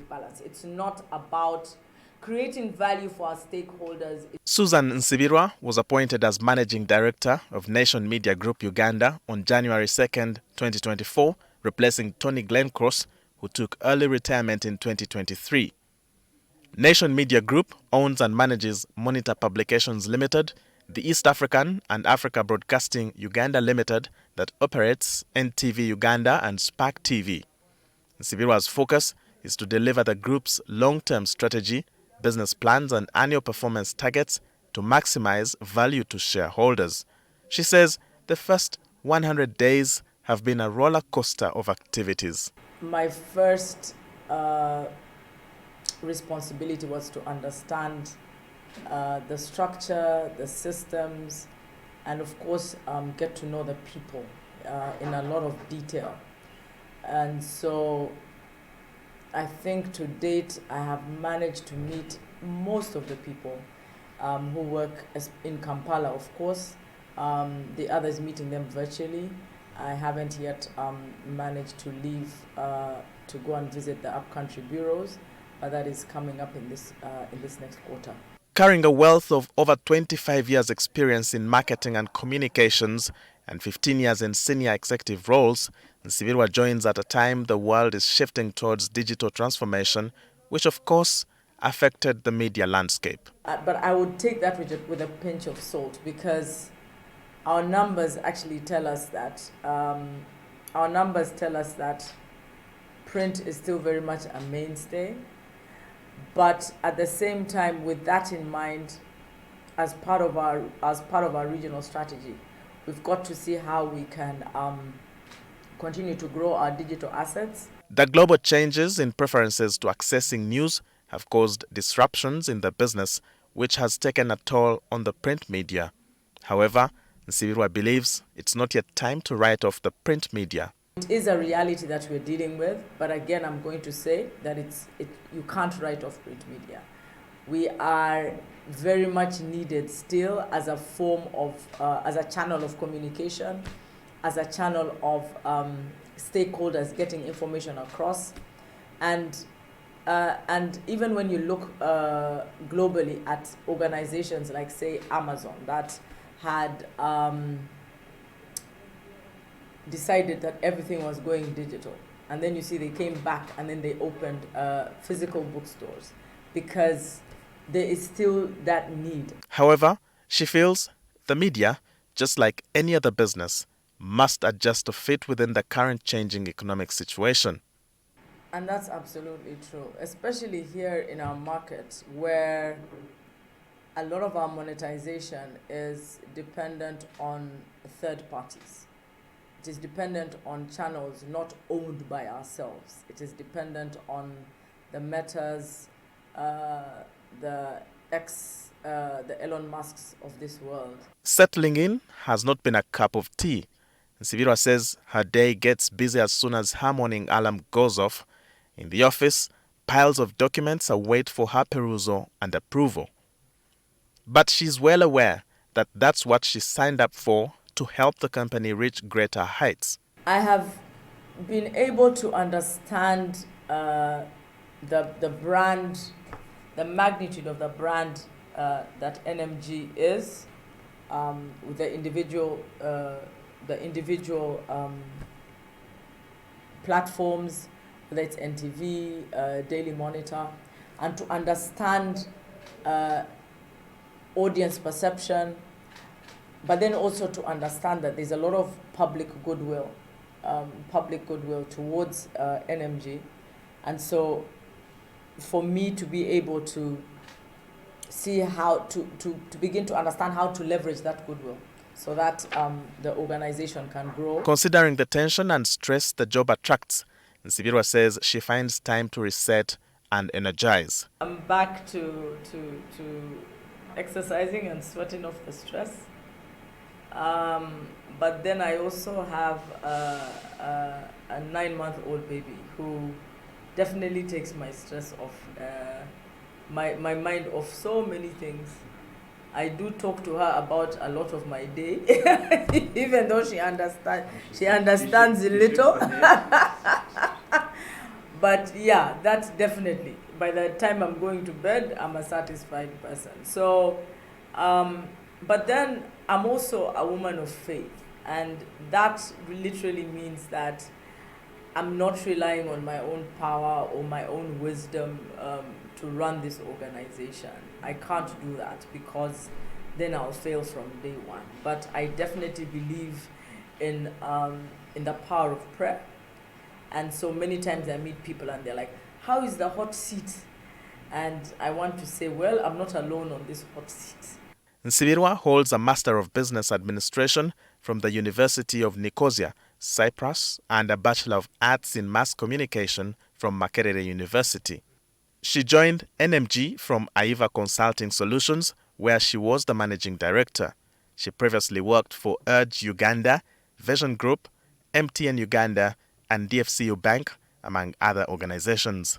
balance. It's not about creating value for our stakeholders. Susan Nsibirwa was appointed as Managing Director of Nation Media Group Uganda on January 2nd, 2024, replacing Tony Glencross, who took early retirement in 2023. Nation Media Group owns and manages Monitor Publications Limited, the East African and Africa Broadcasting Uganda Limited that operates NTV Uganda and Spark TV. Nsibirwa's focus is to deliver the group's long-term strategy, business plans and annual performance targets to maximize value to shareholders. She says the first 100 days have been a roller coaster of activities. My first responsibility was to understand the structure, the systems, and of course get to know the people in a lot of detail. And so I think to date I have managed to meet most of the people who work in Kampala, of course. The others meeting them virtually. I haven't yet managed to leave to go and visit the upcountry bureaus, but that is coming up in this next quarter. Carrying a wealth of over 25 years experience in marketing and communications and 15 years in senior executive roles, Nsibirwa joins at a time the world is shifting towards digital transformation, which of course affected the media landscape. But I would take that with a pinch of salt, because our numbers actually tell us that print is still very much a mainstay. But at the same time, with that in mind, as part of our regional strategy, we've got to see how we can continue to grow our digital assets. The global changes in preferences to accessing news have caused disruptions in the business, which has taken a toll on the print media. However, Nsibirwa believes it's not yet time to write off the print media. It is a reality that we're dealing with, but again, I'm going to say that you can't write off print media. We are very much needed still as a form of, as a channel of communication, as a channel of stakeholders getting information across. And even when you look globally at organizations like, say, Amazon, that had decided that everything was going digital. And then you see they came back and then they opened physical bookstores, because there is still that need. However, she feels the media, just like any other business, must adjust to fit within the current changing economic situation. And that's absolutely true, especially here in our market, where a lot of our monetization is dependent on third parties. It is dependent on channels not owned by ourselves. It is dependent on the Metas, the Elon Musks of this world. Settling in has not been a cup of tea. Nsibirwa says her day gets busy as soon as her morning alarm goes off. In the office, piles of documents await for her perusal and approval. But she's well aware that that's what she signed up for, to help the company reach greater heights. I have been able to understand the brand, the magnitude of the brand that NMG is, with the individual platforms, whether it's NTV, Daily Monitor, and to understand audience perception, but then also to understand that there's a lot of public goodwill towards NMG. And so for me to be able to see how to begin to understand how to leverage that goodwill so that the organization can grow. Considering the tension and stress the job attracts, Nsibirwa says she finds time to reset and energize. I'm back to exercising and sweating off the stress. But then I also have a 9-month-old baby who definitely takes my stress off, my mind off so many things. I do talk to her about a lot of my day, even though she understands a little. But yeah, that's definitely, by the time I'm going to bed, I'm a satisfied person. So, but then I'm also a woman of faith. And that literally means that I'm not relying on my own power or my own wisdom to run this organization. I can't do that because then I'll fail from day one. But I definitely believe in the power of prayer. And so many times I meet people and they're like, how is the hot seat? And I want to say, well, I'm not alone on this hot seat. Nsibirwa holds a Master of Business Administration from the University of Nicosia, Cyprus, and a Bachelor of Arts in Mass Communication from Makerere University. She joined NMG from AIVA Consulting Solutions, where she was the managing director. She previously worked for Urge Uganda, Vision Group, MTN Uganda, and DFCU Bank, among other organizations.